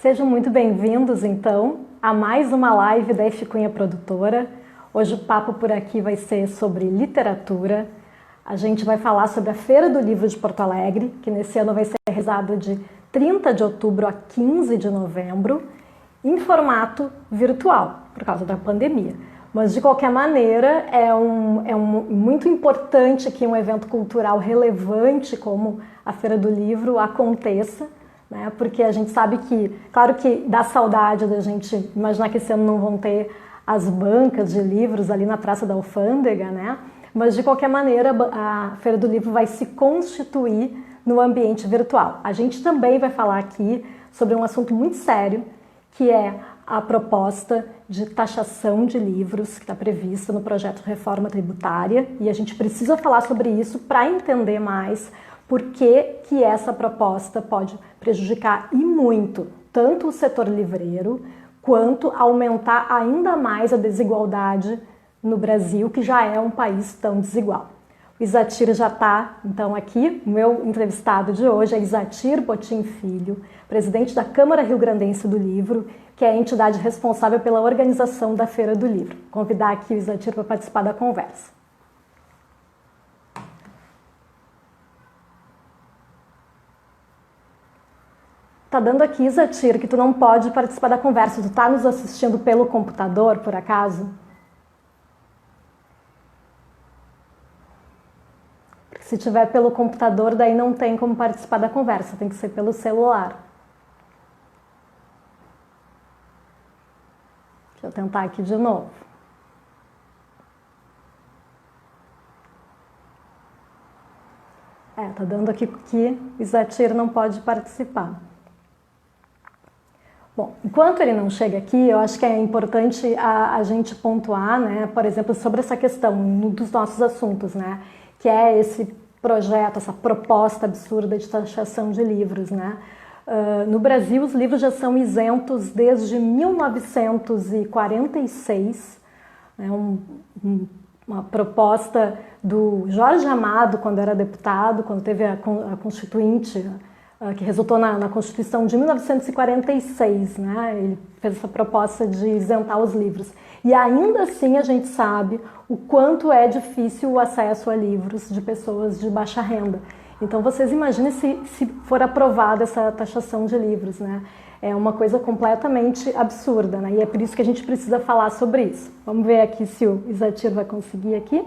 Sejam muito bem-vindos, então, a mais uma live da F. Cunha Produtora. Hoje o papo por aqui vai ser sobre literatura. A gente vai falar sobre a Feira do Livro de Porto Alegre, que nesse ano vai ser realizada de 30 de outubro a 15 de novembro, em formato virtual, por causa da pandemia. Mas, de qualquer maneira, é muito importante que um evento cultural relevante como a Feira do Livro aconteça, né? Porque a gente sabe que, claro que dá saudade da gente imaginar que esse ano não vão ter as bancas de livros ali na Praça da Alfândega, né? Mas, de qualquer maneira, a Feira do Livro vai se constituir no ambiente virtual. A gente também vai falar aqui sobre um assunto muito sério, que é a proposta de taxação de livros que está prevista no projeto de reforma tributária, e a gente precisa falar sobre isso para entender mais por que essa proposta pode prejudicar e muito tanto o setor livreiro quanto aumentar ainda mais a desigualdade no Brasil, que já é um país tão desigual. O Isatir já está, então, aqui. O meu entrevistado de hoje é Isatir Botim Filho, presidente da Câmara Rio-Grandense do Livro, que é a entidade responsável pela organização da Feira do Livro. Vou convidar aqui o Isatir para participar da conversa. Tá dando aqui, Isatir, que tu não pode participar da conversa. Tu tá nos assistindo pelo computador, por acaso? Porque se tiver pelo computador, daí não tem como participar da conversa. Tem que ser pelo celular. Deixa eu tentar aqui de novo. Tá dando aqui que o Isatir não pode participar. Bom, enquanto ele não chega aqui, eu acho que é importante a gente pontuar, né, por exemplo, sobre essa questão, um dos nossos assuntos, né, que é esse projeto, essa proposta absurda de taxação de livros, né. No Brasil, os livros já são isentos desde 1946, né, uma proposta do Jorge Amado, quando era deputado, quando teve a Constituinte, que resultou na Constituição de 1946, né? Ele fez essa proposta de isentar os livros. E ainda assim a gente sabe o quanto é difícil o acesso a livros de pessoas de baixa renda. Então vocês imaginem se for aprovada essa taxação de livros, né? É uma coisa completamente absurda, né? E é por isso que a gente precisa falar sobre isso. Vamos ver aqui se o Isatir vai conseguir aqui.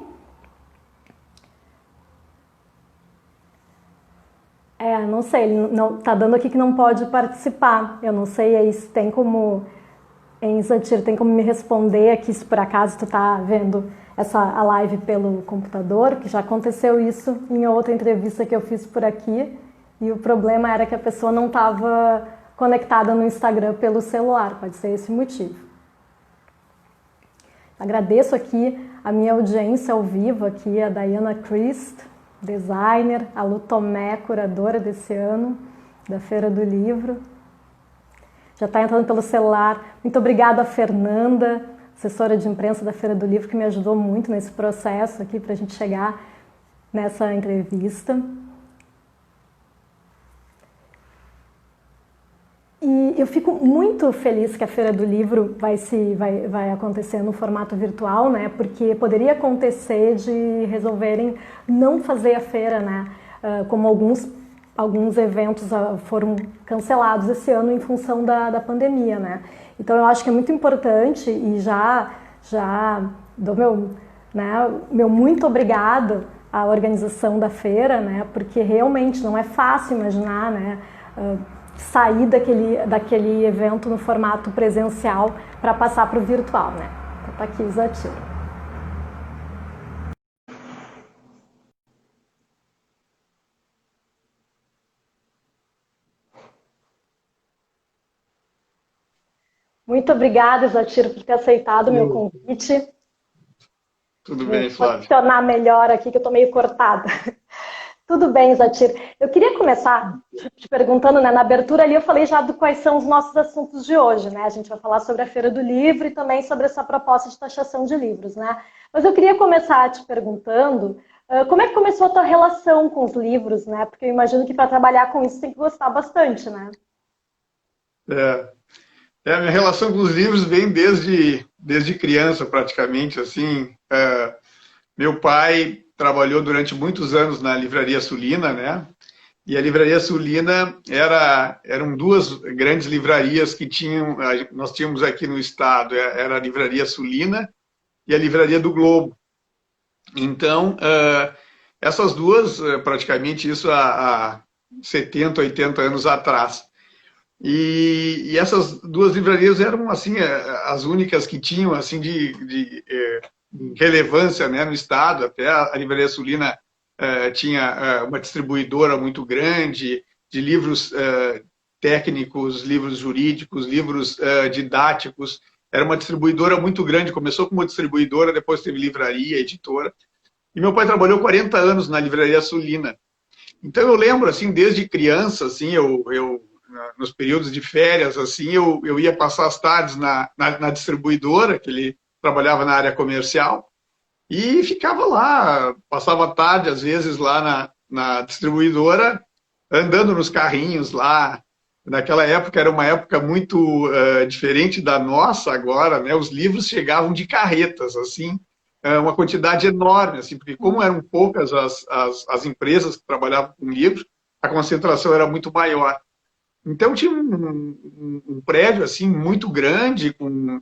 Não sei, ele não tá dando aqui que não pode participar. Eu não sei aí se tem como, Isatir, tem como me responder aqui se por acaso tu tá vendo a live pelo computador, que já aconteceu isso em outra entrevista que eu fiz por aqui, e o problema era que a pessoa não estava conectada no Instagram pelo celular, pode ser esse o motivo. Agradeço aqui a minha audiência ao vivo, aqui a Diana Christ, designer, a Lu Tomé, curadora desse ano, da Feira do Livro. Já está entrando pelo celular. Muito obrigada a Fernanda, assessora de imprensa da Feira do Livro, que me ajudou muito nesse processo aqui para a gente chegar nessa entrevista. E eu fico muito feliz que a Feira do Livro vai acontecer no formato virtual, né? Porque poderia acontecer de resolverem não fazer a feira, né? Como alguns eventos foram cancelados esse ano em função da pandemia, né? Então eu acho que é muito importante e já dou meu muito obrigado à organização da feira, né? Porque realmente não é fácil imaginar, né? Sair daquele evento no formato presencial para passar para o virtual, né? Então tá aqui o Isatir. Muito obrigada, Isatir, por ter aceitado o meu convite. Tudo bem, Flávia? Vou posicionar melhor aqui, que eu estou meio cortada. Tudo bem, Isatir. Eu queria começar te perguntando, né, na abertura ali eu falei já do quais são os nossos assuntos de hoje, né? A gente vai falar sobre a Feira do Livro e também sobre essa proposta de taxação de livros, né? Mas eu queria começar te perguntando como é que começou a tua relação com os livros, né? Porque eu imagino que para trabalhar com isso tem que gostar bastante, né? É, a minha relação com os livros vem desde criança, praticamente, assim. Meu pai trabalhou durante muitos anos na Livraria Sulina, né? E a Livraria Sulina eram duas grandes livrarias que nós tínhamos aqui no estado. Era a Livraria Sulina e a Livraria do Globo. Então, essas duas, praticamente isso há 70, 80 anos atrás. E essas duas livrarias eram assim as únicas que tinham assim de relevância, né, no estado. Até a Livraria Sulina tinha uma distribuidora muito grande de livros técnicos, livros jurídicos, livros didáticos. Era uma distribuidora muito grande. Começou como distribuidora, depois teve livraria, editora. E meu pai trabalhou 40 anos na Livraria Sulina. Então eu lembro assim, desde criança, assim, nos períodos de férias, assim, eu ia passar as tardes na distribuidora, que ele trabalhava na área comercial, e ficava lá, passava a tarde, às vezes, lá na distribuidora, andando nos carrinhos lá. Naquela época era uma época muito diferente da nossa agora, né? Os livros chegavam de carretas, assim, uma quantidade enorme, assim, porque como eram poucas as empresas que trabalhavam com livros, a concentração era muito maior. Então tinha um prédio assim muito grande com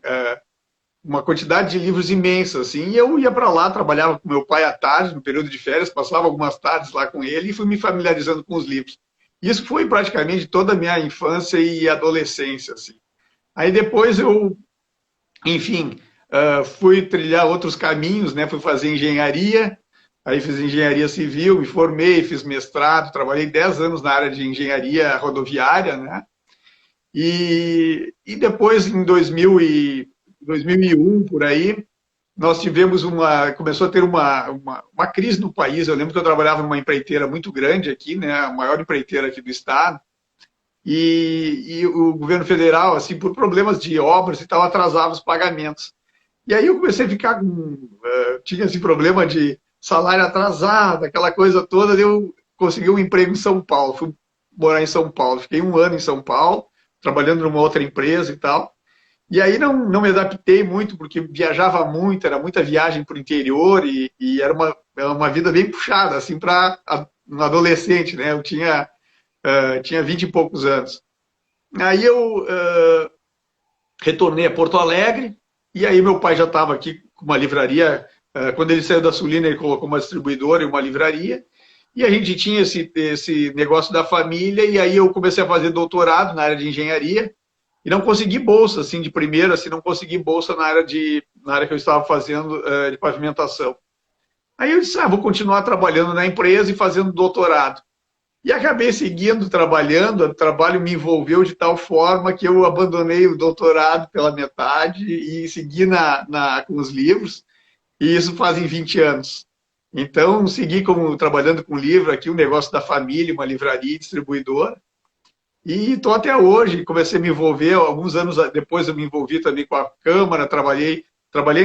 uma quantidade de livros imensa assim. E eu ia para lá, trabalhava com meu pai à tarde no período de férias, passava algumas tardes lá com ele e fui me familiarizando com os livros. Isso foi praticamente toda a minha infância e adolescência assim. Aí depois enfim, fui trilhar outros caminhos, né? Fui fazer engenharia. Aí fiz engenharia civil, me formei, fiz mestrado, trabalhei 10 anos na área de engenharia rodoviária, né? E depois, em 2001, por aí, nós tivemos começou a ter uma crise no país. Eu lembro que eu trabalhava numa empreiteira muito grande aqui, né? A maior empreiteira aqui do estado. E o governo federal, assim, por problemas de obras e tal, atrasava os pagamentos. E aí eu comecei a ficar tinha esse problema de salário atrasado, aquela coisa toda. Eu consegui um emprego em São Paulo, fui morar em São Paulo, fiquei um ano em São Paulo, trabalhando numa outra empresa e tal. E aí não me adaptei muito, porque viajava muito, era muita viagem para o interior e era uma vida bem puxada, assim, para um adolescente, né? Eu tinha 20 e poucos anos. Aí eu retornei a Porto Alegre, e aí meu pai já estava aqui com uma livraria. Quando ele saiu da Sulina, ele colocou uma distribuidora e uma livraria, e a gente tinha esse negócio da família, e aí eu comecei a fazer doutorado na área de engenharia, e não consegui bolsa, assim, de primeira, assim, não consegui bolsa na área que eu estava fazendo de pavimentação. Aí eu disse, vou continuar trabalhando na empresa e fazendo doutorado. E acabei seguindo, trabalhando, o trabalho me envolveu de tal forma que eu abandonei o doutorado pela metade e segui com os livros, e isso fazem 20 anos. Então, segui trabalhando com livro aqui, um negócio da família, uma livraria distribuidora, e estou até hoje. Comecei a me envolver, alguns anos depois eu me envolvi também com a Câmara, trabalhei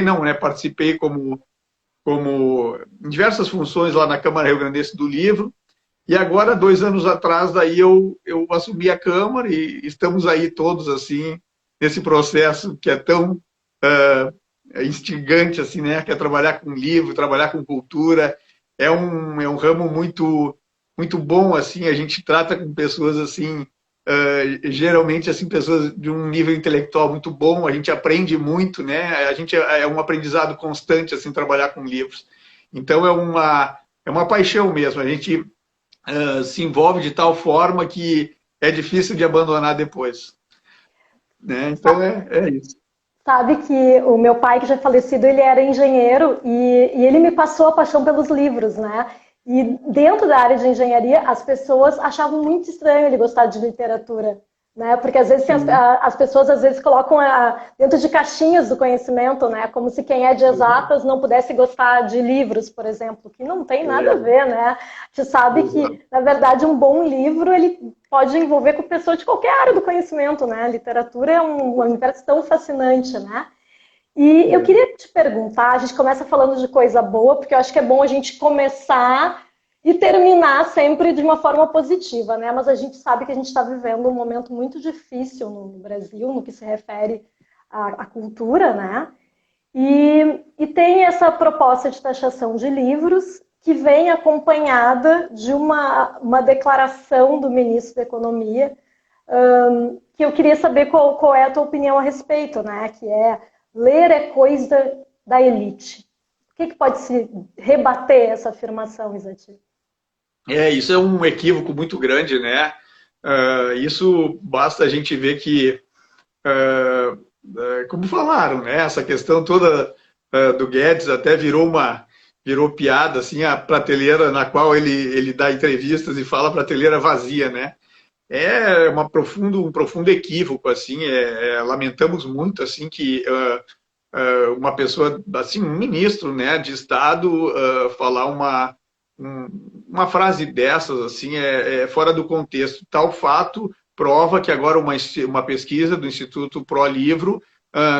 não, né, participei em diversas funções lá na Câmara Rio Grandense do Livro. E agora, 2 anos atrás, daí eu assumi a Câmara e estamos aí todos assim nesse processo que é tão instigante, assim, né? Que é trabalhar com livro, trabalhar com cultura. É um ramo muito bom, assim. A gente trata com pessoas assim, geralmente assim, pessoas de um nível intelectual muito bom. A gente aprende muito, né? A gente é um aprendizado constante, assim, trabalhar com livros. Então é uma paixão mesmo. A gente se envolve de tal forma que é difícil de abandonar depois, né? Então é isso. Sabe que o meu pai, que já é falecido, ele era engenheiro e ele me passou a paixão pelos livros, né? E dentro da área de engenharia, as pessoas achavam muito estranho ele gostar de literatura, né? Porque às vezes as pessoas às vezes colocam dentro de caixinhas do conhecimento, né? Como se quem é de exatas não pudesse gostar de livros, por exemplo, que não tem nada a ver, né? A gente sabe que, na verdade, um bom livro ele pode envolver com pessoas de qualquer área do conhecimento, né? A literatura é um universo tão fascinante, né? E eu queria te perguntar, a gente começa falando de coisa boa, porque eu acho que é bom a gente começar e terminar sempre de uma forma positiva, né? Mas a gente sabe que a gente está vivendo um momento muito difícil no Brasil, no que se refere à cultura, né? E tem essa proposta de taxação de livros que vem acompanhada de uma declaração do ministro da Economia, que eu queria saber qual é a tua opinião a respeito, né? Que é ler é coisa da elite. O que pode se rebater essa afirmação, Izati? Isso é um equívoco muito grande, né? Isso basta a gente ver que, como falaram, né? Essa questão toda do Guedes até virou piada, assim, a prateleira na qual ele dá entrevistas e fala prateleira vazia, né? É um profundo equívoco, assim, lamentamos muito, assim, que uma pessoa, assim, um ministro, né, de Estado, falar uma frase dessas, assim, fora do contexto. Tal fato prova que agora uma pesquisa do Instituto Pro Livro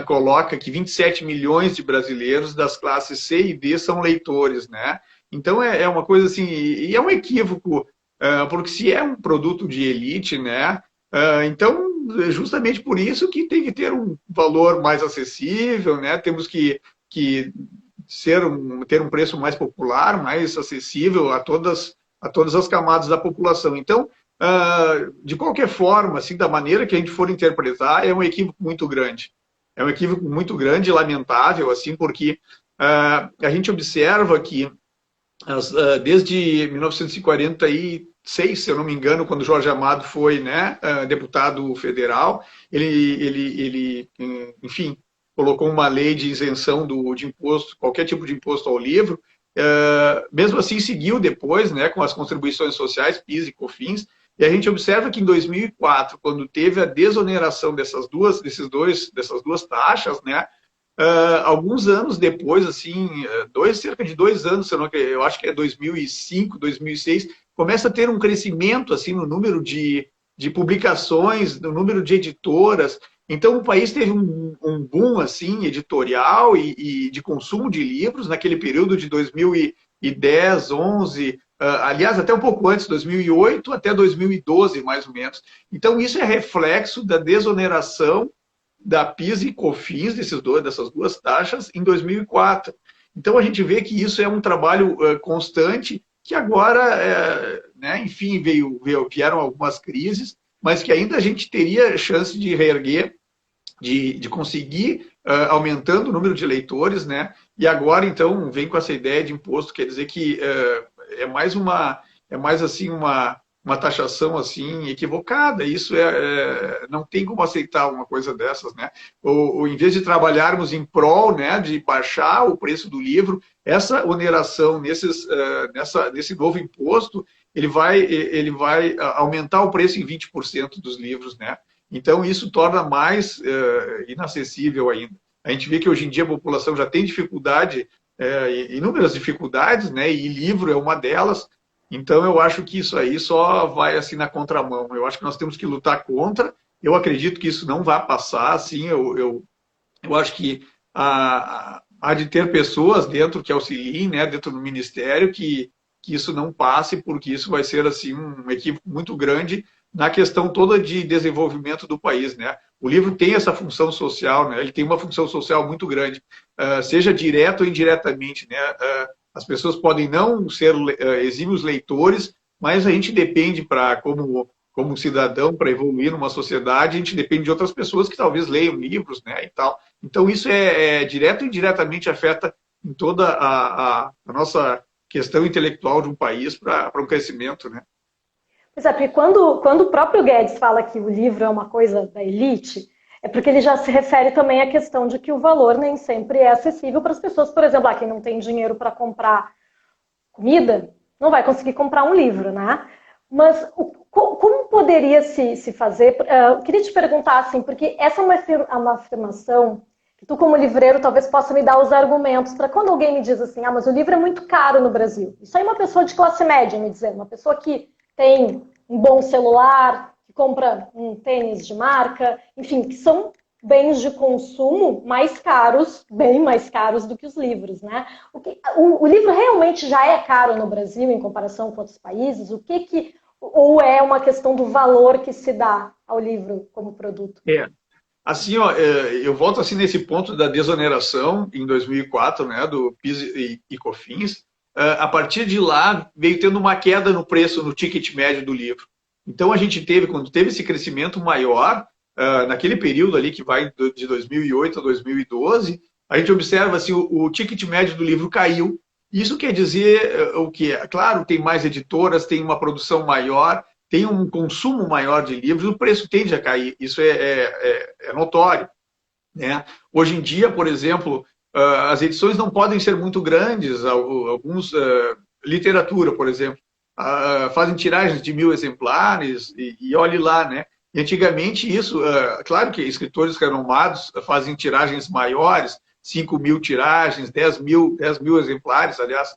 coloca que 27 milhões de brasileiros das classes C e D são leitores, né? Então é uma coisa assim, e é um equívoco, porque se é um produto de elite, né? Então, justamente por isso que tem que ter um valor mais acessível, né? Temos que ter um preço mais popular, mais acessível a todas as camadas da população. Então, de qualquer forma, assim, da maneira que a gente for interpretar, é um equívoco muito grande. É um equívoco muito grande e lamentável, assim, porque a gente observa que desde 1946, se eu não me engano, quando Jorge Amado foi, né, deputado federal, ele, enfim, colocou uma lei de isenção de imposto, qualquer tipo de imposto ao livro. Mesmo assim, seguiu depois, né, com as contribuições sociais, PIS e COFINS, e a gente observa que em 2004, quando teve a desoneração dessas duas taxas, né, alguns anos depois, assim, cerca de 2 anos, eu acho que é 2005, 2006, começa a ter um crescimento assim no número de publicações, no número de editoras. Então o país teve um boom assim editorial e de consumo de livros naquele período de 2010, 11, aliás até um pouco antes, 2008 até 2012 mais ou menos. Então isso é reflexo da desoneração da PIS e COFINS, dessas duas taxas, em 2004. Então, a gente vê que isso é um trabalho constante, que agora, né, enfim, vieram algumas crises, mas que ainda a gente teria chance de reerguer, de conseguir, aumentando o número de leitores, né? E agora, então, vem com essa ideia de imposto, quer dizer que é mais assim, uma taxação assim equivocada. Isso não tem como aceitar uma coisa dessas, né? Ou em vez de trabalharmos em prol, né, de baixar o preço do livro, essa oneração nesse novo imposto, ele vai aumentar o preço em 20% dos livros, né? Então isso torna mais inacessível ainda. A gente vê que hoje em dia a população já tem dificuldade, inúmeras dificuldades, né? E livro é uma delas. Então, eu acho que isso aí só vai assim na contramão. Eu acho que nós temos que lutar contra. Eu acredito que isso não vai passar. Assim, eu acho que há de ter pessoas dentro que auxiliem, né, dentro do Ministério, que isso não passe, porque isso vai ser assim um equívoco muito grande na questão toda de desenvolvimento do país, né? O livro tem essa função social, né? Ele tem uma função social muito grande, seja direto ou indiretamente, né? As pessoas podem não ser exímios leitores, mas a gente depende, como cidadão, para evoluir numa sociedade, a gente depende de outras pessoas que talvez leiam livros, né, e tal. Então, isso direto e indiretamente afeta em toda a nossa questão intelectual de um país para um crescimento, né? Pois é, porque quando o próprio Guedes fala que o livro é uma coisa da elite, é porque ele já se refere também à questão de que o valor nem sempre é acessível para as pessoas. Por exemplo, quem não tem dinheiro para comprar comida, não vai conseguir comprar um livro, né? Mas como poderia se fazer? Eu queria te perguntar, assim, porque essa é uma afirmação que tu, como livreiro, talvez possa me dar os argumentos para quando alguém me diz assim, mas o livro é muito caro no Brasil. Isso aí é uma pessoa de classe média me dizendo, uma pessoa que tem um bom celular, que compra um tênis de marca, enfim, que são bens de consumo mais caros, bem mais caros do que os livros, né? O livro realmente já é caro no Brasil em comparação com outros países? Ou é uma questão do valor que se dá ao livro como produto? Assim, ó, eu volto assim nesse ponto da desoneração em 2004, né, do PIS e COFINS. A partir de lá veio tendo uma queda no preço, no ticket médio do livro. Então a gente teve, quando teve esse crescimento maior, naquele período ali que vai de 2008 a 2012, a gente observa assim, o ticket médio do livro caiu. Isso quer dizer o quê? Claro, tem mais editoras, tem uma produção maior, tem um consumo maior de livros, o preço tende a cair. Isso é notório. Né? Hoje em dia, por exemplo, as edições não podem ser muito grandes. Alguns, literatura, por exemplo, fazem tiragens de 1.000 exemplares e olhe lá, né? E antigamente isso, claro que escritores renomados fazem tiragens maiores, 5.000 tiragens, 10.000 exemplares, aliás,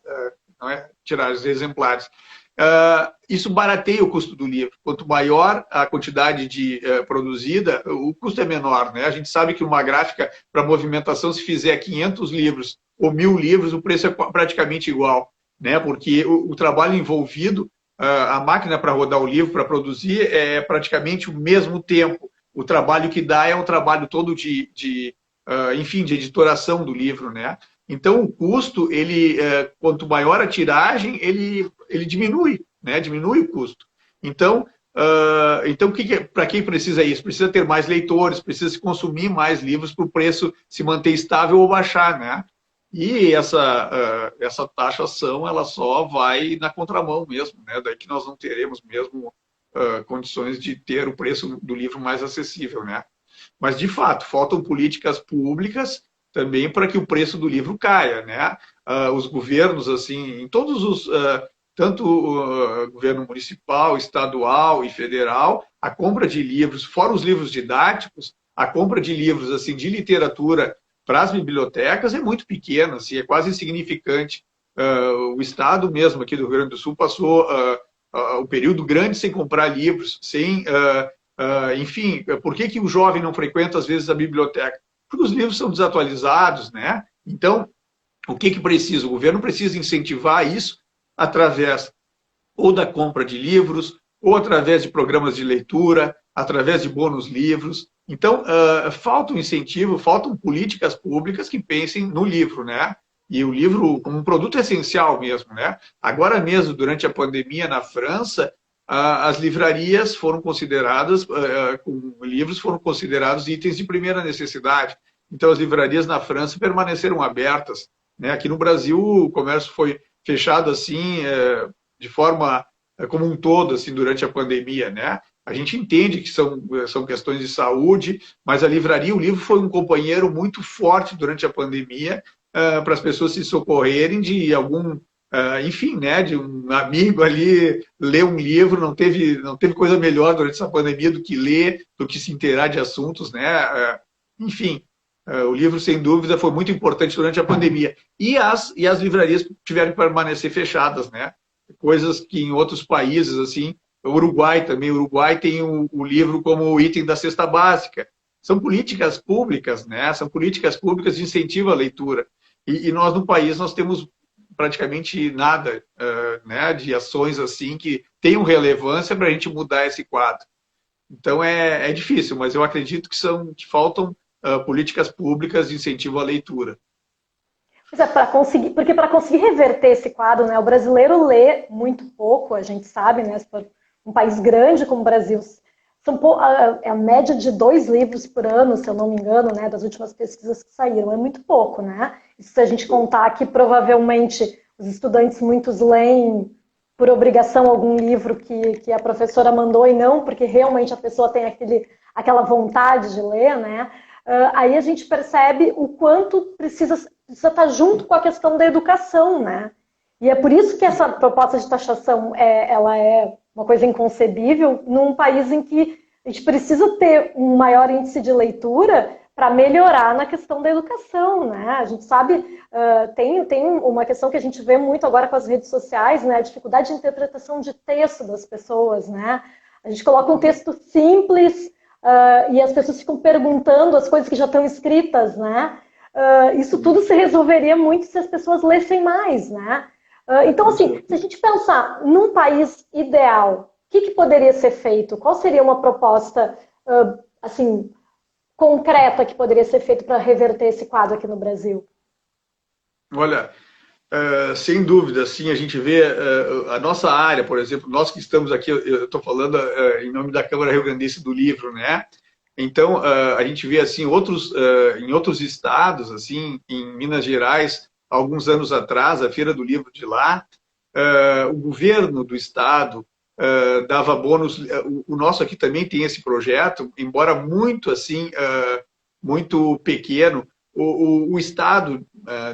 não é tiragens, exemplares. Isso barateia o custo do livro. Quanto maior a quantidade produzida, o custo é menor. Né? A gente sabe que uma gráfica para movimentação, se fizer 500 livros ou 1.000 livros, o preço é praticamente igual. Né? Porque o trabalho envolvido, a máquina para rodar o livro, para produzir, é praticamente o mesmo tempo. O trabalho que dá é um trabalho todo de editoração do livro. Né? Então, o custo, quanto maior a tiragem, ele diminui, né? Diminui o custo. Então, para quem precisa isso? Precisa ter mais leitores, precisa se consumir mais livros para o preço se manter estável ou baixar, né? E essa taxação, ela só vai na contramão mesmo, né? Daí que nós não teremos mesmo condições de ter o preço do livro mais acessível, né? Mas, de fato, faltam políticas públicas também para que o preço do livro caia, né? Os governos, assim, em todos os, tanto o governo municipal, estadual e federal, a compra de livros, fora os livros didáticos, a compra de livros, assim, de literatura para as bibliotecas é muito pequena, assim, é quase insignificante. O estado mesmo aqui do Rio Grande do Sul passou um período grande sem comprar livros, sem, enfim, por que o jovem não frequenta às vezes a biblioteca? Porque os livros são desatualizados, né? Então, o que precisa? O governo precisa incentivar isso através ou da compra de livros, ou através de programas de leitura, através de bônus livros. Então, falta um incentivo, faltam políticas públicas que pensem no livro, né? E o livro como um produto essencial mesmo, né? Agora mesmo, durante a pandemia na França, as livrarias foram consideradas, livros foram considerados itens de primeira necessidade. Então, as livrarias na França permaneceram abertas. Né? Aqui no Brasil, o comércio foi fechado assim, de forma como um todo, assim, durante a pandemia. Né? A gente entende que são questões de saúde, mas a livraria, o livro foi um companheiro muito forte durante a pandemia para as pessoas se socorrerem de algum enfim, né, de um amigo ali ler um livro, não teve coisa melhor durante essa pandemia do que ler, do que se inteirar de assuntos, né? Enfim, o livro, sem dúvida, foi muito importante durante a pandemia. E as livrarias tiveram que permanecer fechadas, né? Coisas que em outros países, assim, o Uruguai também, o Uruguai tem o livro como item da cesta básica. São políticas públicas, né? São políticas públicas de incentivo à leitura. E nós, no país, nós temos praticamente nada, né, de ações assim que tenham relevância para a gente mudar esse quadro. Então é difícil, mas eu acredito que faltam políticas públicas de incentivo à leitura. Pois é, porque para conseguir reverter esse quadro, né, o brasileiro lê muito pouco, a gente sabe, né, um país grande como o Brasil, a média de 2 livros por ano, se eu não me engano, né, das últimas pesquisas que saíram, é muito pouco, né? E se a gente contar que provavelmente os estudantes muitos leem por obrigação algum livro que a professora mandou e não porque realmente a pessoa tem aquela vontade de ler, né? Aí a gente percebe o quanto precisa estar junto com a questão da educação, né? E é por isso que essa proposta de taxação ela é uma coisa inconcebível num país em que a gente precisa ter um maior índice de leitura para melhorar na questão da educação, né? A gente sabe, tem uma questão que a gente vê muito agora com as redes sociais, né? A dificuldade de interpretação de texto das pessoas, né? A gente coloca um texto simples, e as pessoas ficam perguntando as coisas que já estão escritas, né? Isso tudo se resolveria muito se as pessoas lessem mais, né? Então, assim, se a gente pensar num país ideal, o que poderia ser feito? Qual seria uma proposta, assim, concreta que poderia ser feita para reverter esse quadro aqui no Brasil? Olha, sem dúvida, sim, a gente vê a nossa área, por exemplo, nós que estamos aqui, eu estou falando em nome da Câmara Rio Grandense do Livro, né? Então, a gente vê assim em outros estados, assim, em Minas Gerais, alguns anos atrás, a Feira do Livro de lá, o governo do estado dava bônus. O nosso aqui também tem esse projeto, embora muito assim, muito pequeno. O estado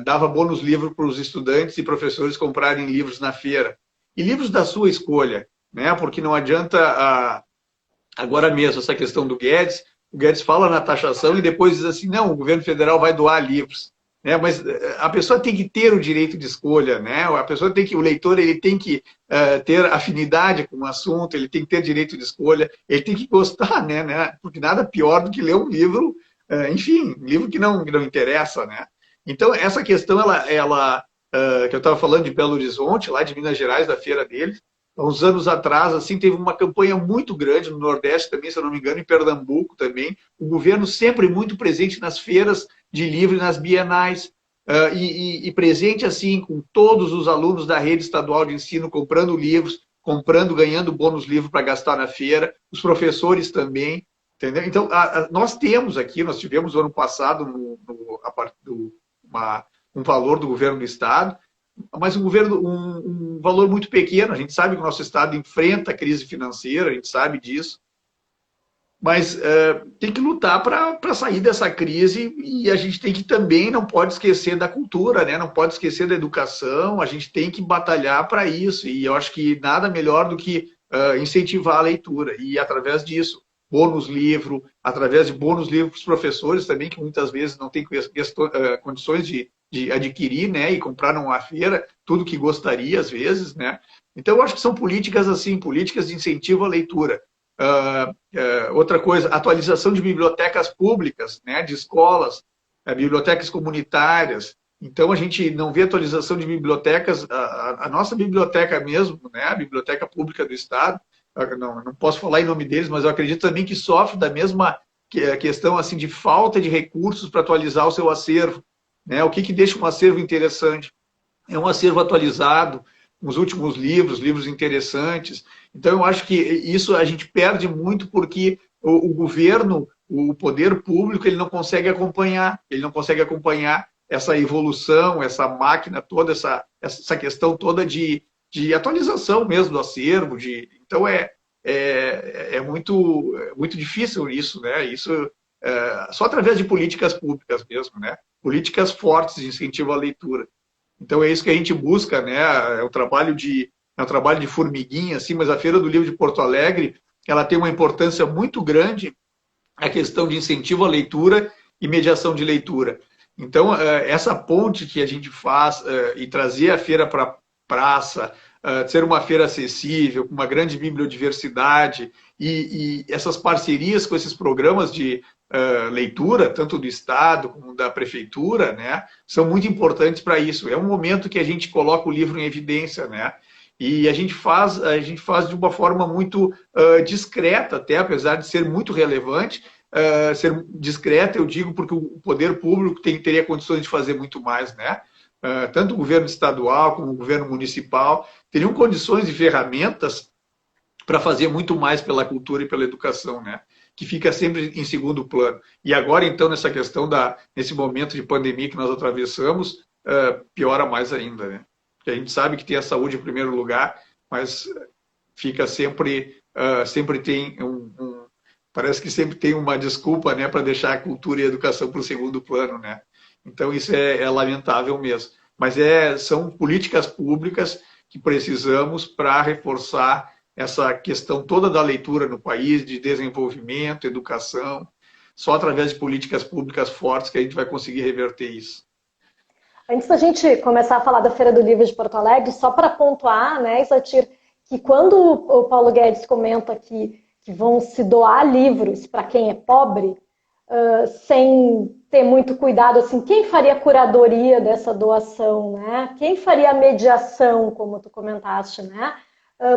dava bônus livro para os estudantes e professores comprarem livros na feira e livros da sua escolha, né? Porque não adianta agora mesmo essa questão do Guedes. O Guedes fala na taxação e depois diz assim, não, o governo federal vai doar livros. Né? Mas a pessoa tem que ter o direito de escolha, né? A pessoa tem que, o leitor ele tem que ter afinidade com o assunto, ele tem que ter direito de escolha, ele tem que gostar, né? Porque nada pior do que ler um livro, enfim, um livro que não interessa, né? Então, essa questão, que eu estava falando de Belo Horizonte, lá de Minas Gerais, da feira deles, há uns anos atrás, assim, teve uma campanha muito grande no Nordeste também, se eu não me engano, em Pernambuco também, o governo sempre muito presente nas feiras de livro e nas bienais, e presente, assim, com todos os alunos da rede estadual de ensino comprando livros, ganhando bônus livro para gastar na feira, os professores também, entendeu? Então, nós tivemos no ano passado, um valor do governo do Estado, mas um valor muito pequeno. A gente sabe que o nosso Estado enfrenta a crise financeira, a gente sabe disso, mas tem que lutar para sair dessa crise e a gente tem que também, não pode esquecer da cultura, né? Não pode esquecer da educação, a gente tem que batalhar para isso e eu acho que nada melhor do que incentivar a leitura e através disso, bônus livro, através de bônus livro para os professores também, que muitas vezes não têm condições de adquirir, né, e comprar numa feira tudo que gostaria às vezes, né. Então eu acho que são políticas assim, políticas de incentivo à leitura. Outra coisa, atualização de bibliotecas públicas, né, de escolas, bibliotecas comunitárias. Então a gente não vê atualização de bibliotecas, a nossa biblioteca mesmo, né, a biblioteca pública do Estado, não posso falar em nome deles, mas eu acredito também que sofre da mesma questão assim de falta de recursos para atualizar o seu acervo. Né? O que deixa um acervo interessante? É um acervo atualizado, os últimos livros interessantes. Então, eu acho que isso a gente perde muito porque o governo, o poder público, ele não consegue acompanhar essa evolução, essa máquina toda, essa questão toda de atualização mesmo do acervo. Então, é muito difícil isso, né? Isso só através de políticas públicas mesmo, né? Políticas fortes de incentivo à leitura. Então é isso que a gente busca, né? É um trabalho de formiguinha, assim, mas a Feira do Livro de Porto Alegre, ela tem uma importância muito grande a questão de incentivo à leitura e mediação de leitura. Então, essa ponte que a gente faz e trazer a feira para a praça, ser uma feira acessível, com uma grande bibliodiversidade e essas parcerias com esses programas de leitura, tanto do Estado como da Prefeitura, né, são muito importantes para isso. É um momento que a gente coloca o livro em evidência, né, e a gente faz de uma forma muito discreta, até apesar de ser muito relevante, ser discreta, eu digo, porque o poder público teria condições de fazer muito mais, né? Tanto o governo estadual como o governo municipal teriam condições e ferramentas para fazer muito mais pela cultura e pela educação, né? Que fica sempre em segundo plano. E agora, então, nessa questão nesse momento de pandemia que nós atravessamos, piora mais ainda, né? Porque a gente sabe que tem a saúde em primeiro lugar, mas fica sempre tem parece que sempre tem uma desculpa, né, para deixar a cultura e a educação para o segundo plano, né? Então isso é lamentável mesmo. Mas são políticas públicas que precisamos para reforçar essa questão toda da leitura no país, de desenvolvimento, educação. Só através de políticas públicas fortes que a gente vai conseguir reverter isso. Antes da gente começar a falar da Feira do Livro de Porto Alegre, só para pontuar, né, Isatir, que quando o Paulo Guedes comenta que que vão se doar livros para quem é pobre, sem ter muito cuidado, assim, quem faria a curadoria dessa doação, né? Quem faria a mediação, como tu comentaste, né?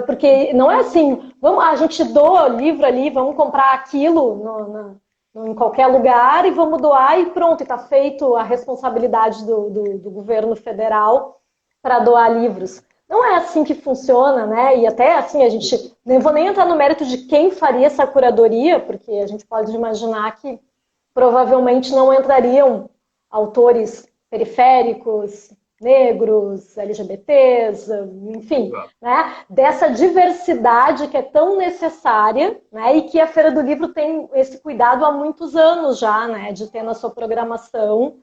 Porque não é assim, a gente doa o livro ali, vamos comprar aquilo em qualquer lugar e vamos doar e pronto, está feito a responsabilidade do governo federal para doar livros. Não é assim que funciona, né? E até assim, a gente nem vou nem entrar no mérito de quem faria essa curadoria, porque a gente pode imaginar que provavelmente não entrariam autores periféricos, negros, LGBTs, enfim, né? Dessa diversidade que é tão necessária, né? E que a Feira do Livro tem esse cuidado há muitos anos já, né? De ter na sua programação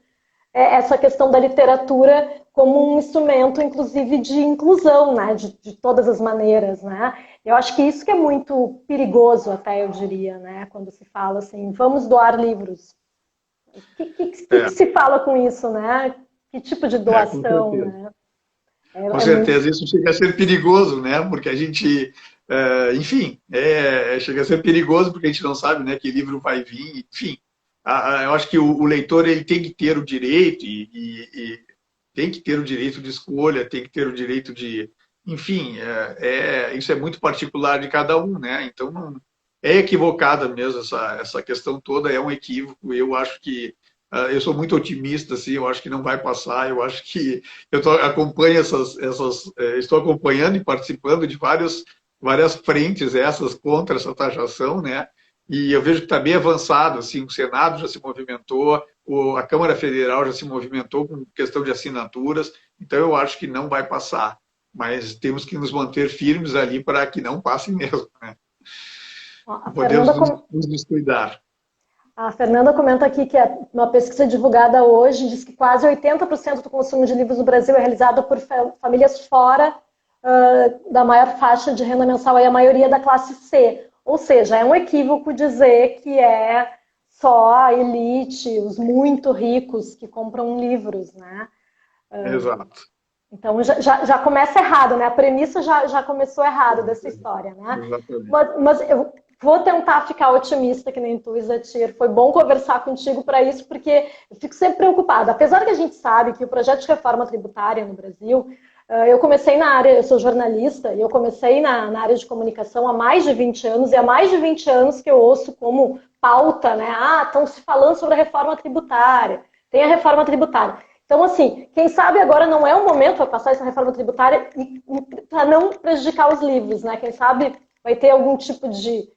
essa questão da literatura como um instrumento, inclusive, de inclusão, né? De todas as maneiras, né? Eu acho que isso que é muito perigoso, até eu diria, né? Quando se fala assim, vamos doar livros. O que se fala com isso, né? Que tipo de doação, né? Com certeza, isso chega a ser perigoso, né? Porque a gente, enfim, chega a ser perigoso porque a gente não sabe, né, que livro vai vir, enfim. Eu acho que o leitor ele tem que ter o direito e tem que ter o direito de escolha, tem que ter o direito de, enfim, isso é muito particular de cada um, né? Então é equivocada mesmo essa questão toda, é um equívoco. Eu acho que eu sou muito otimista, assim, eu acho que não vai passar, eu acho que acompanho estou acompanhando e participando de várias frentes essas contra essa taxação, né? E eu vejo que está bem avançado, assim, o Senado já se movimentou, a Câmara Federal já se movimentou com questão de assinaturas, então eu acho que não vai passar, mas temos que nos manter firmes ali para que não passe mesmo, né? Podemos nos descuidar. A Fernanda comenta aqui que uma pesquisa divulgada hoje diz que quase 80% do consumo de livros no Brasil é realizado por famílias fora da maior faixa de renda mensal, e a maioria da classe C. Ou seja, é um equívoco dizer que é só a elite, os muito ricos que compram livros, né? Exato. Então já começa errado, né? A premissa já começou errado dessa história, né? Exatamente. Mas eu vou tentar ficar otimista, que nem tu, Isatir. Foi bom conversar contigo para isso, porque eu fico sempre preocupada. Apesar que a gente sabe que o projeto de reforma tributária no Brasil, eu comecei na área, eu sou jornalista, e eu comecei na área de comunicação há mais de 20 anos, e há mais de 20 anos que eu ouço como pauta, né? Estão se falando sobre a reforma tributária, tem a reforma tributária. Então, assim, quem sabe agora não é o momento para passar essa reforma tributária para não prejudicar os livros, né? Quem sabe vai ter algum tipo de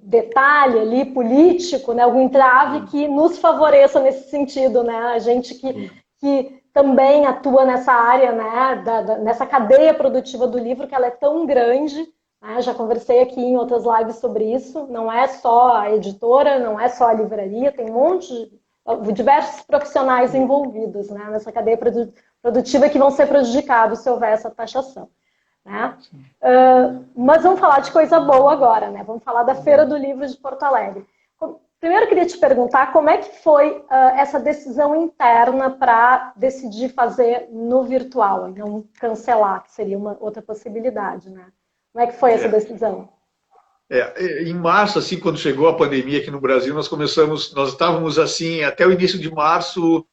detalhe ali político, né? Algum entrave que nos favoreça nesse sentido, né? A gente que também atua nessa área, né? Nessa cadeia produtiva do livro, que ela é tão grande, né? Já conversei aqui em outras lives sobre isso. Não é só a editora, não é só a livraria, tem um monte de diversos profissionais envolvidos, né, nessa cadeia produtiva que vão ser prejudicados se houver essa taxação. Né? Mas vamos falar de coisa boa agora, né? Vamos falar da Feira do Livro de Porto Alegre. Primeiro eu queria te perguntar como é que foi essa decisão interna para decidir fazer no virtual, e não cancelar, que seria uma outra possibilidade, né? Como é que foi essa decisão? Em março, assim, quando chegou a pandemia aqui no Brasil, nós estávamos assim, até o início de março,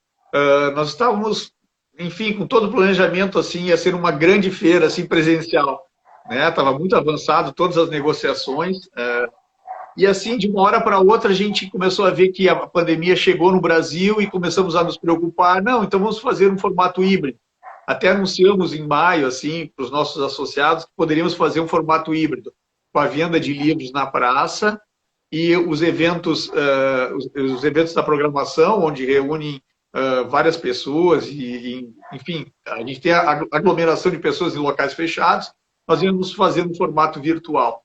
nós estávamos, enfim, com todo o planejamento, assim, ia ser uma grande feira, assim, presencial, né? Estava muito avançado, todas as negociações, e assim, de uma hora para outra, a gente começou a ver que a pandemia chegou no Brasil e começamos a nos preocupar, não, então vamos fazer um formato híbrido. Até anunciamos em maio, assim, para os nossos associados, que poderíamos fazer um formato híbrido, com a venda de livros na praça e os eventos da programação, onde reúnem várias pessoas e, enfim, a gente tem a aglomeração de pessoas em locais fechados, nós íamos fazer no formato virtual.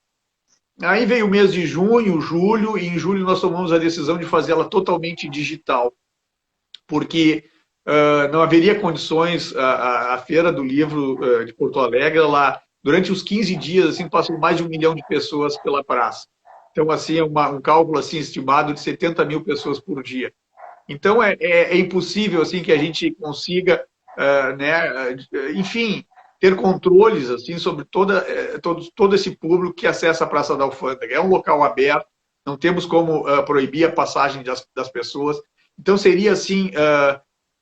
Aí veio o mês de junho, julho, e em julho nós tomamos a decisão de fazê-la totalmente digital, porque não haveria condições, a Feira do Livro de Porto Alegre, durante os 15 dias, assim, passam mais de 1 milhão de pessoas pela praça. Então, assim, é um cálculo assim, estimado de 70 mil pessoas por dia. Então, é impossível assim, que a gente consiga, né, enfim, ter controles assim sobre todo esse público que acessa a Praça da Alfândega. É um local aberto, não temos como proibir a passagem das pessoas. Então seria assim,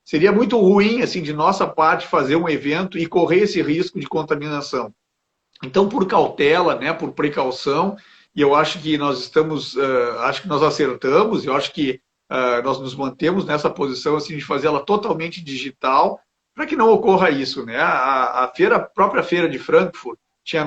seria muito ruim assim de nossa parte fazer um evento e correr esse risco de contaminação. Então, por cautela, né, por precaução, e eu acho que nós estamos, acho que nós acertamos, eu acho que nós nos mantemos nessa posição assim de fazer ela totalmente digital, para que não ocorra isso, né? A própria feira de Frankfurt tinha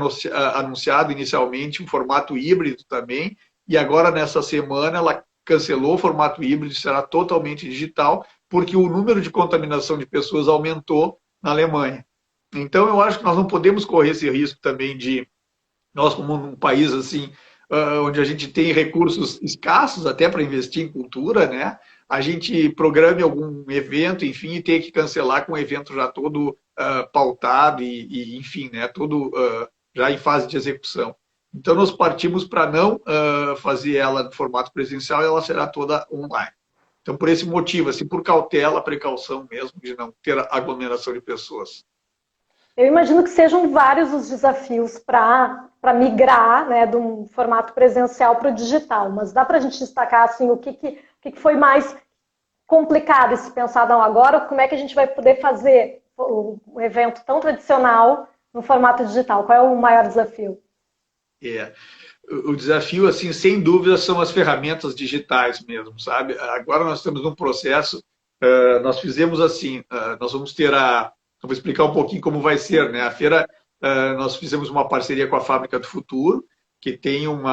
anunciado inicialmente um formato híbrido também, e agora nessa semana ela cancelou o formato híbrido, será totalmente digital, porque o número de contaminação de pessoas aumentou na Alemanha. Então, eu acho que nós não podemos correr esse risco também de, nós como um país assim, onde a gente tem recursos escassos até para investir em cultura, né? A gente programe algum evento, enfim, e ter que cancelar com o evento já todo pautado enfim, né? Todo já em fase de execução. Então, nós partimos para não fazer ela no formato presencial, ela será toda online. Então, por esse motivo, assim, por cautela, precaução mesmo de não ter aglomeração de pessoas. Eu imagino que sejam vários os desafios para migrar, né, de um formato presencial para o digital, mas dá para a gente destacar assim, o que foi mais complicado se pensar, não, agora como é que a gente vai poder fazer um evento tão tradicional no formato digital? Qual é o maior desafio? O desafio, assim, sem dúvida, são as ferramentas digitais mesmo, sabe? Agora nós estamos num processo, nós fizemos assim, nós vamos ter eu vou explicar um pouquinho como vai ser, né? A feira, nós fizemos uma parceria com a Fábrica do Futuro, que tem um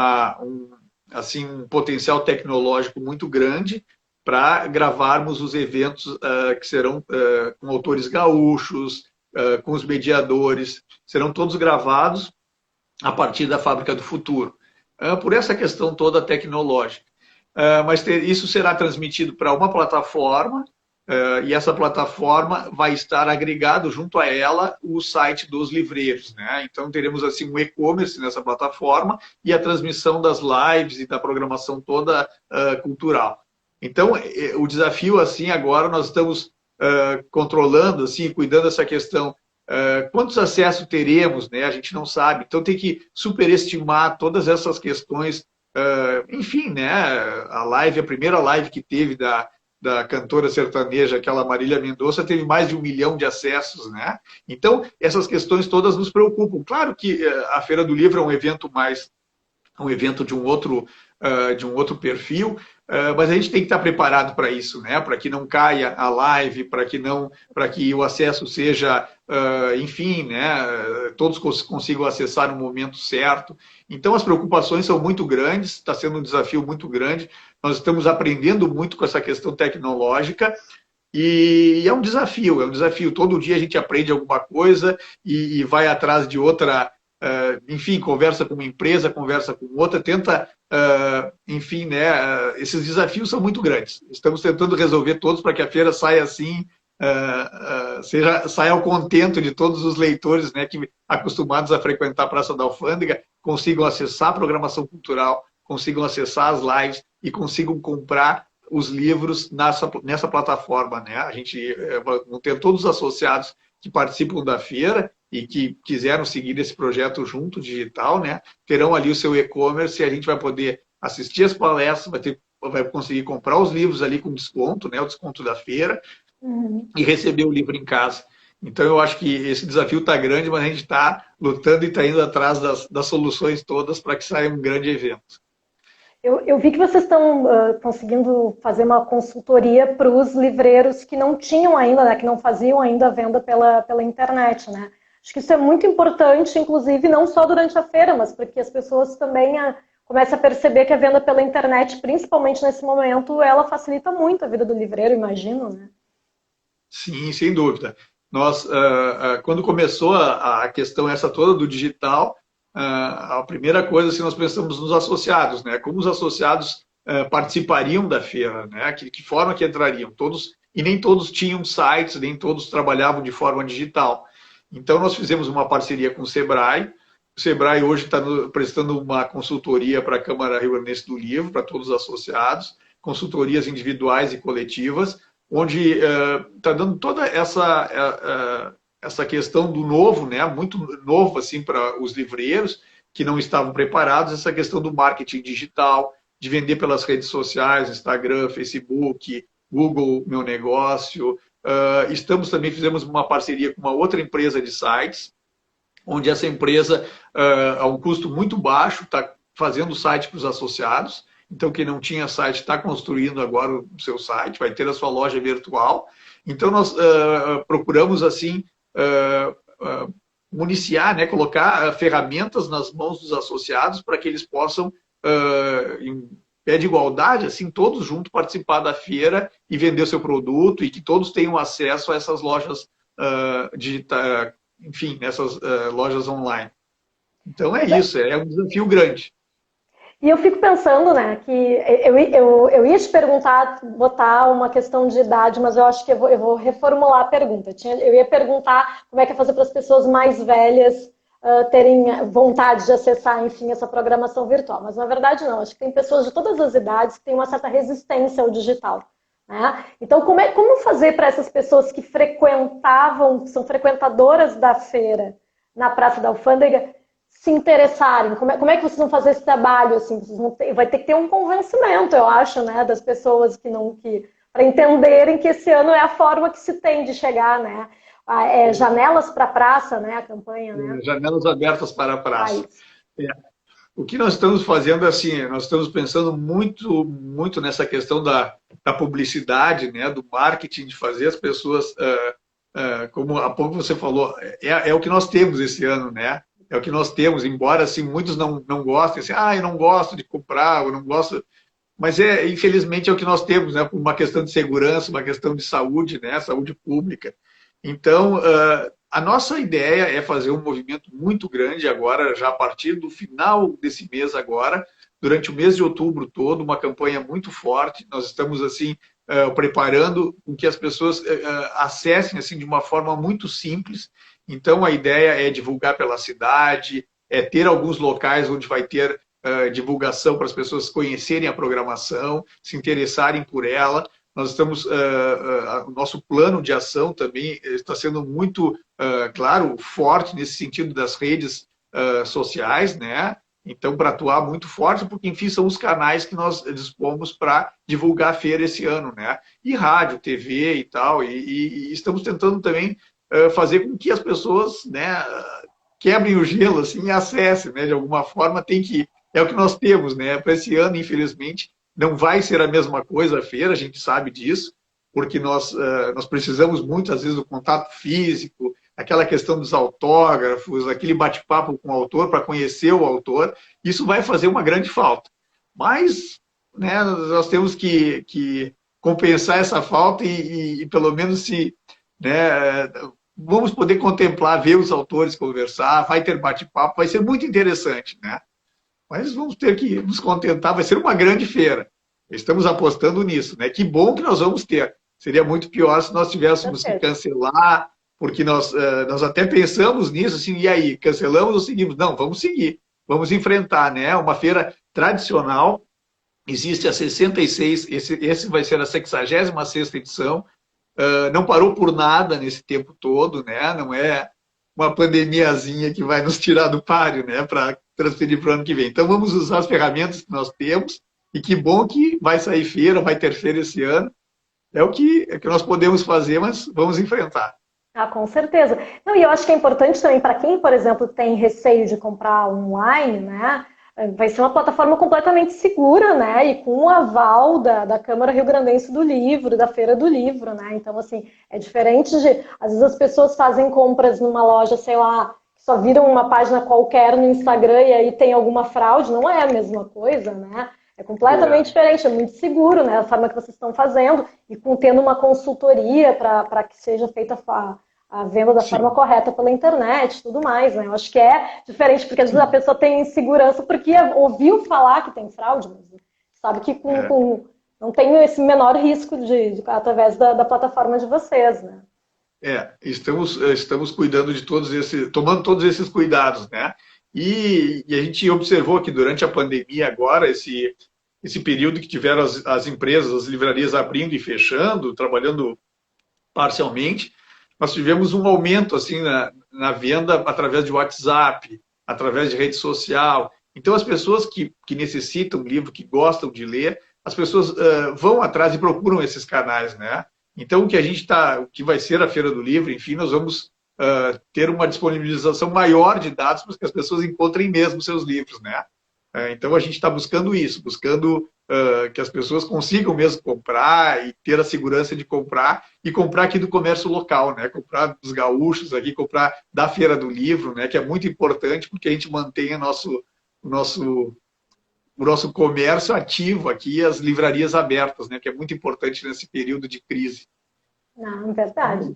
potencial tecnológico muito grande para gravarmos os eventos que serão com autores gaúchos, com os mediadores, serão todos gravados a partir da Fábrica do Futuro, por essa questão toda tecnológica. Mas isso será transmitido para uma plataforma, e essa plataforma vai estar agregado junto a ela o site dos livreiros, né? Então teremos assim um e-commerce nessa plataforma e a transmissão das lives e da programação toda cultural. Então o desafio assim agora nós estamos controlando assim, cuidando dessa questão. Quantos acessos teremos, né? A gente não sabe. Então tem que superestimar todas essas questões. Enfim, né? A primeira live que teve da cantora sertaneja, aquela Marília Mendonça, teve mais de 1 milhão de acessos, né? Então, essas questões todas nos preocupam. Claro que a Feira do Livro é um evento de um outro perfil, mas a gente tem que estar preparado para isso, né? Para que não caia a live, para que o acesso seja, enfim, né? Todos consigam acessar no momento certo. Então as preocupações são muito grandes, está sendo um desafio muito grande. Nós estamos aprendendo muito com essa questão tecnológica. E é um desafio, Todo dia a gente aprende alguma coisa e vai atrás de outra. Enfim, conversa com uma empresa, conversa com outra, tenta, enfim, né? Esses desafios são muito grandes. Estamos tentando resolver todos para que a feira saia assim, saia ao contento de todos os leitores, né, que acostumados a frequentar a Praça da Alfândega, consigam acessar a programação cultural, consigam acessar as lives e consigam comprar os livros nessa plataforma, né? A gente vai ter todos os associados que participam da feira e que quiseram seguir esse projeto junto, digital, né? Terão ali o seu e-commerce e a gente vai poder assistir as palestras, vai conseguir comprar os livros ali com desconto, né? O desconto da feira, e receber o livro em casa. Então, eu acho que esse desafio está grande, mas a gente está lutando e está indo atrás das soluções todas para que saia um grande evento. Eu vi que vocês estão conseguindo fazer uma consultoria para os livreiros que não tinham ainda, né, que não faziam ainda a venda pela internet, né? Acho que isso é muito importante, inclusive, não só durante a feira, mas para que as pessoas também comecem a perceber que a venda pela internet, principalmente nesse momento, ela facilita muito a vida do livreiro, imagino, né? Sim, sem dúvida. Nós, quando começou a questão essa toda do digital, a primeira coisa, assim, nós pensamos nos associados, né? Como os associados participariam da feira, né? Que forma que entrariam? Todos, e nem todos tinham sites, nem todos trabalhavam de forma digital. Então, nós fizemos uma parceria com o Sebrae. O Sebrae hoje está prestando uma consultoria para a Câmara Rio-Grandense do Livro, para todos os associados, consultorias individuais e coletivas, onde está dando toda essa questão do novo, né? Muito novo assim para os livreiros que não estavam preparados, essa questão do marketing digital, de vender pelas redes sociais, Instagram, Facebook, Google Meu Negócio. Fizemos uma parceria com uma outra empresa de sites, onde essa empresa, a um custo muito baixo, está fazendo o site para os associados. Então, quem não tinha site está construindo agora o seu site, vai ter a sua loja virtual. Então, nós procuramos, assim, municiar, né, colocar ferramentas nas mãos dos associados para que eles possam, em pé de igualdade, assim, todos juntos participar da feira e vender o seu produto e que todos tenham acesso a essas lojas digitais, enfim, nessas lojas online. Então, é isso, é um desafio grande. E eu fico pensando, né, que eu ia te perguntar, botar uma questão de idade, mas eu acho que eu vou reformular a pergunta. Eu ia perguntar como é que é fazer para as pessoas mais velhas terem vontade de acessar, enfim, essa programação virtual. Mas, na verdade, não. Acho que tem pessoas de todas as idades que têm uma certa resistência ao digital. Né? Então, como fazer para essas pessoas que são frequentadoras da feira na Praça da Alfândega, se interessarem? Como é que vocês vão fazer esse trabalho? Assim, vai ter que ter um convencimento, eu acho, né, das pessoas para entenderem que esse ano é a forma que se tem de chegar, né? Janelas para a praça, né, a campanha, né? Janelas abertas para a praça. O que nós estamos fazendo, assim, nós estamos pensando muito, muito nessa questão da publicidade, né, do marketing, de fazer as pessoas, como há pouco você falou, é o que nós temos esse ano, né? É o que nós temos, embora assim, muitos não gostem, assim, eu não gosto de comprar, eu não gosto... Mas, infelizmente, é o que nós temos, né? Por uma questão de segurança, uma questão de saúde, né? Saúde pública. Então, a nossa ideia é fazer um movimento muito grande agora, já a partir do final desse mês agora, durante o mês de outubro todo, uma campanha muito forte. Nós estamos, assim, preparando com que as pessoas acessem, assim, de uma forma muito simples. Então, a ideia é divulgar pela cidade, é ter alguns locais onde vai ter divulgação para as pessoas conhecerem a programação, se interessarem por ela. Nós estamos, o nosso plano de ação também está sendo muito, claro, forte nesse sentido das redes sociais, né? Então, para atuar muito forte, porque, enfim, são os canais que nós dispomos para divulgar a feira esse ano, né? E rádio, TV e tal, e estamos tentando também fazer com que as pessoas, né, quebrem o gelo, assim, e acessem, né, de alguma forma. É o que nós temos, né? Para esse ano, infelizmente, não vai ser a mesma coisa a feira, a gente sabe disso, porque nós precisamos muito, às vezes, do contato físico, aquela questão dos autógrafos, aquele bate-papo com o autor para conhecer o autor. Isso vai fazer uma grande falta. Mas, né, nós temos que compensar essa falta e pelo menos se... né, vamos poder contemplar, ver os autores conversar, vai ter bate-papo, vai ser muito interessante, né? Mas vamos ter que nos contentar, vai ser uma grande feira. Estamos apostando nisso, né? Que bom que nós vamos ter. Seria muito pior se nós tivéssemos que cancelar, porque nós até pensamos nisso, assim, e aí, cancelamos ou seguimos? Não, vamos seguir, vamos enfrentar, né? Uma feira tradicional, existe há 66, esse vai ser a 66ª edição, não parou por nada nesse tempo todo, né? Não é uma pandemiazinha que vai nos tirar do páreo, né? Para transferir para o ano que vem. Então, vamos usar as ferramentas que nós temos e que bom que vai sair feira, vai ter feira esse ano. É o que nós podemos fazer, mas vamos enfrentar. Com certeza. Não, e eu acho que é importante também para quem, por exemplo, tem receio de comprar online, né? Vai ser uma plataforma completamente segura, né? E com o aval da Câmara Rio-Grandense do Livro, da Feira do Livro, né? Então, assim, é diferente de... Às vezes as pessoas fazem compras numa loja, sei lá, só viram uma página qualquer no Instagram e aí tem alguma fraude. Não é a mesma coisa, né? É completamente diferente, é muito seguro, né? A forma que vocês estão fazendo e tendo uma consultoria para que seja feita a venda da forma correta pela internet e tudo mais, né? Eu acho que é diferente, porque às vezes a pessoa tem insegurança porque ouviu falar que tem fraude, mas sabe que não tem esse menor risco através da plataforma de vocês, né? Estamos cuidando de tomando todos esses cuidados, né? E a gente observou que durante a pandemia agora, esse período que tiveram as empresas, as livrarias abrindo e fechando, trabalhando parcialmente, nós tivemos um aumento assim na venda através de WhatsApp, através de rede social. Então, as pessoas que necessitam de livro, que gostam de ler, as pessoas vão atrás e procuram esses canais, né? Então, o que vai ser a Feira do Livro, enfim, nós vamos ter uma disponibilização maior de dados para que as pessoas encontrem mesmo seus livros, né? Então, a gente está buscando isso, buscando que as pessoas consigam mesmo comprar e ter a segurança de comprar e comprar aqui do comércio local, né? Comprar dos gaúchos aqui, comprar da Feira do Livro, né? Que é muito importante porque a gente mantenha o nosso comércio ativo aqui, as livrarias abertas, né? Que é muito importante nesse período de crise. Não, verdade.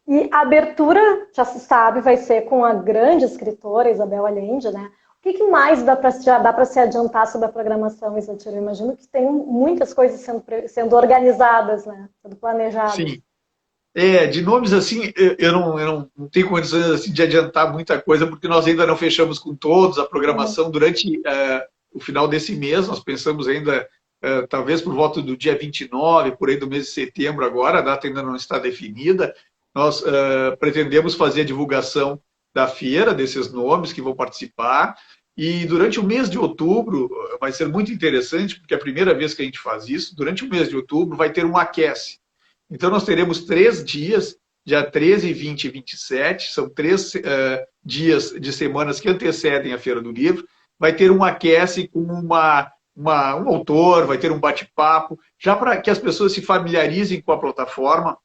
E a abertura, já se sabe, vai ser com a grande escritora Isabel Allende, né? O que mais dá para se adiantar sobre a programação, Isatir? Eu imagino que tem muitas coisas sendo organizadas, né? Sendo planejadas. Sim. De nomes assim, eu não tenho condições assim, de adiantar muita coisa, porque nós ainda não fechamos com todos a programação durante o final desse mês. Nós pensamos ainda, talvez por volta do dia 29, por aí do mês de setembro agora, a data ainda não está definida. Nós pretendemos fazer a divulgação da feira, desses nomes que vão participar. E durante o mês de outubro, vai ser muito interessante, porque é a primeira vez que a gente faz isso, durante o mês de outubro vai ter um aquece. Então, nós teremos 3 dias, dia 13, 20 e 27, são 3 dias de semanas que antecedem a Feira do Livro. Vai ter um aquece com um autor, vai ter um bate-papo, já para que as pessoas se familiarizem com a plataforma,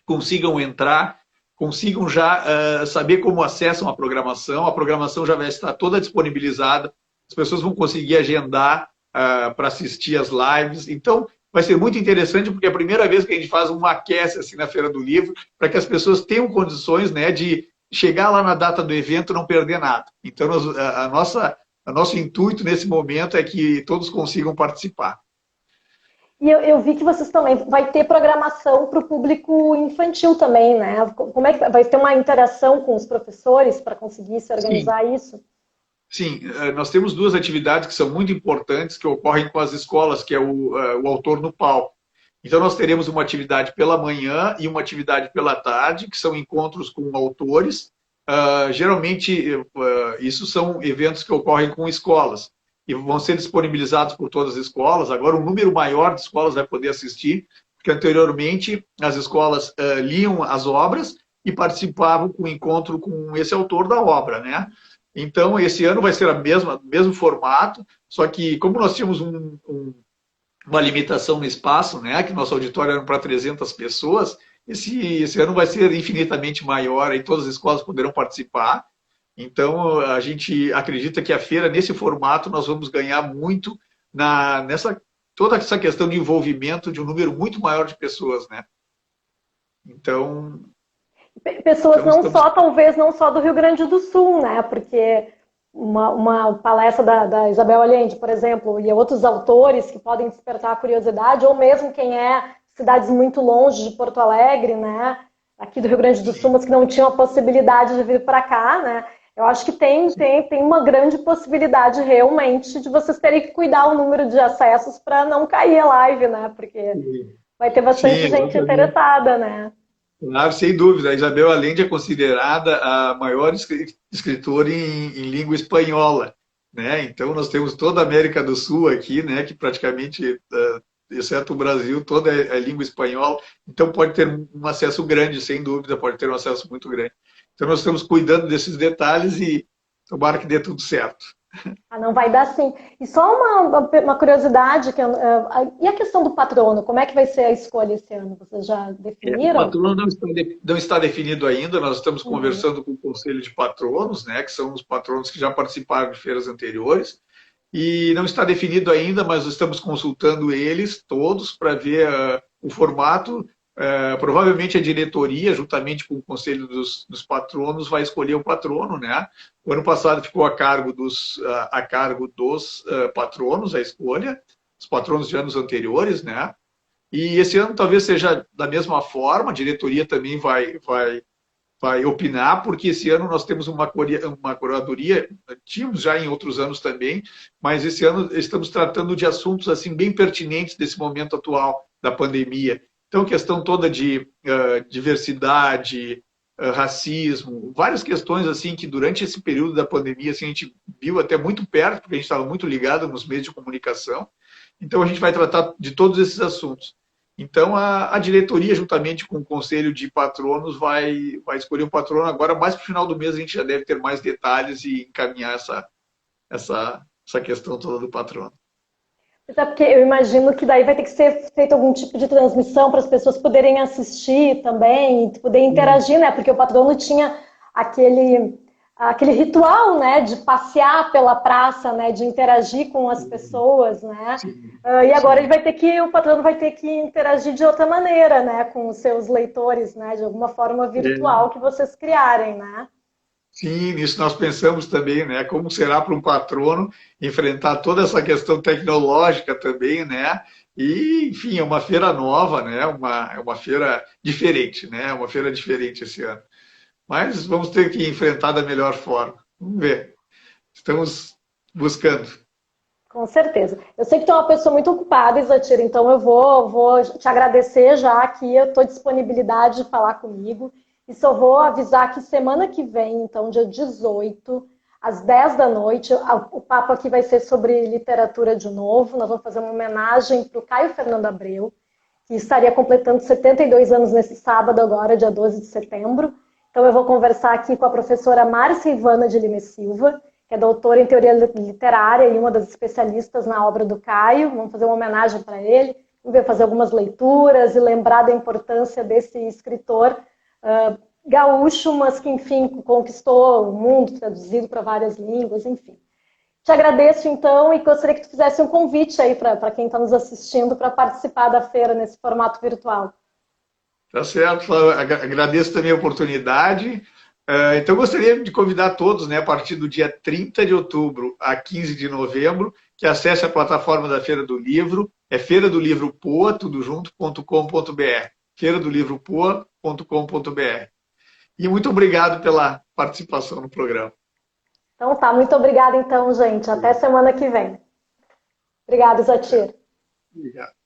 consigam entrar, consigam já saber como acessam a programação já vai estar toda disponibilizada, as pessoas vão conseguir agendar para assistir as lives. Então, vai ser muito interessante, porque é a primeira vez que a gente faz um aquece assim, na Feira do Livro, para que as pessoas tenham condições, né, de chegar lá na data do evento e não perder nada. Então, nosso intuito nesse momento é que todos consigam participar. E eu vi que vocês também vai ter programação para o público infantil também, né? Como é que vai ter uma interação com os professores para conseguir se organizar isso? Sim, nós temos 2 atividades que são muito importantes, que ocorrem com as escolas, que é o Autor no Palco. Então, nós teremos uma atividade pela manhã e uma atividade pela tarde, que são encontros com autores. Geralmente, isso são eventos que ocorrem com escolas e vão ser disponibilizados por todas as escolas. Agora, um número maior de escolas vai poder assistir, porque anteriormente as escolas liam as obras e participavam com o encontro com esse autor da obra, né? Então, esse ano vai ser o mesmo formato, só que como nós tínhamos uma limitação no espaço, né, que nosso auditório era para 300 pessoas, esse ano vai ser infinitamente maior, e todas as escolas poderão participar. Então, a gente acredita que a feira, nesse formato, nós vamos ganhar muito toda essa questão de envolvimento de um número muito maior de pessoas, né? Então... Pessoas talvez não só do Rio Grande do Sul, né? Porque uma palestra da Isabel Allende, por exemplo, e outros autores que podem despertar a curiosidade, ou mesmo quem é cidades muito longe de Porto Alegre, né? Aqui do Rio Grande do Sul, mas que não tinham a possibilidade de vir para cá, né? Eu acho que tem uma grande possibilidade realmente de vocês terem que cuidar o número de acessos para não cair a live, né? Porque vai ter bastante gente interessada, né? Claro, sem dúvida. A Isabel Allende é considerada a maior escritora em língua espanhola, né? Então, nós temos toda a América do Sul aqui, né? Que praticamente, exceto o Brasil, toda é língua espanhola. Então, pode ter um acesso grande, sem dúvida, pode ter um acesso muito grande. Então, nós estamos cuidando desses detalhes e tomara que dê tudo certo. Não vai dar sim. E só uma curiosidade, e a questão do patrono, como é que vai ser a escolha esse ano? Vocês já definiram? O patrono não está definido ainda, nós estamos conversando com o Conselho de Patronos, né, que são os patronos que já participaram de feiras anteriores, e não está definido ainda, mas estamos consultando eles todos para ver o formato. Provavelmente a diretoria, juntamente com o Conselho dos Patronos, vai escolher o patrono, né? O ano passado ficou a cargo dos patronos a escolha, os patronos de anos anteriores, né? E esse ano talvez seja da mesma forma, a diretoria também vai opinar, porque esse ano nós temos uma curadoria, tínhamos já em outros anos também, mas esse ano estamos tratando de assuntos assim bem pertinentes desse momento atual da pandemia. Então, questão toda de diversidade, racismo, várias questões assim que durante esse período da pandemia assim, a gente viu até muito perto, porque a gente estava muito ligado nos meios de comunicação. Então a gente vai tratar de todos esses assuntos. Então a diretoria, juntamente com o conselho de patronos, vai escolher um patrono agora, mais para o final do mês a gente já deve ter mais detalhes e encaminhar essa questão toda do patrono. Até porque eu imagino que daí vai ter que ser feito algum tipo de transmissão para as pessoas poderem assistir também, e poder interagir, né? Porque o patrono tinha aquele ritual, né, de passear pela praça, né, de interagir com as pessoas, né? E agora o patrono vai ter que interagir de outra maneira, né, com os seus leitores, né, de alguma forma virtual que vocês criarem, né? Sim, nisso nós pensamos também, né? Como será para um patrono enfrentar toda essa questão tecnológica também, né? E, enfim, é uma feira nova, né? É uma feira diferente, né? É uma feira diferente esse ano. Mas vamos ter que enfrentar da melhor forma. Vamos ver. Estamos buscando. Com certeza. Eu sei que tu é uma pessoa muito ocupada, Isatir, então eu vou te agradecer já aqui a tua disponibilidade de falar comigo. E só vou avisar que semana que vem, então, dia 18, às 10 da noite, o papo aqui vai ser sobre literatura de novo. Nós vamos fazer uma homenagem para o Caio Fernando Abreu, que estaria completando 72 anos nesse sábado agora, dia 12 de setembro. Então eu vou conversar aqui com a professora Márcia Ivana de Lima e Silva, que é doutora em teoria literária e uma das especialistas na obra do Caio. Vamos fazer uma homenagem para ele, vamos fazer algumas leituras e lembrar da importância desse escritor gaúcho, mas que, enfim, conquistou o mundo, traduzido para várias línguas, enfim. Te agradeço, então, e gostaria que tu fizesse um convite aí para quem está nos assistindo para participar da feira nesse formato virtual. Tá certo, agradeço também a oportunidade. Então, gostaria de convidar todos, né, a partir do dia 30 de outubro a 15 de novembro, que acesse a plataforma da Feira do Livro, é feira do livro poa, tudo junto.com.br, feiradolivropoa.com.br. E muito obrigado pela participação no programa. Então tá, muito obrigada então, gente. Até semana que vem. Obrigada, Isatir. Obrigado.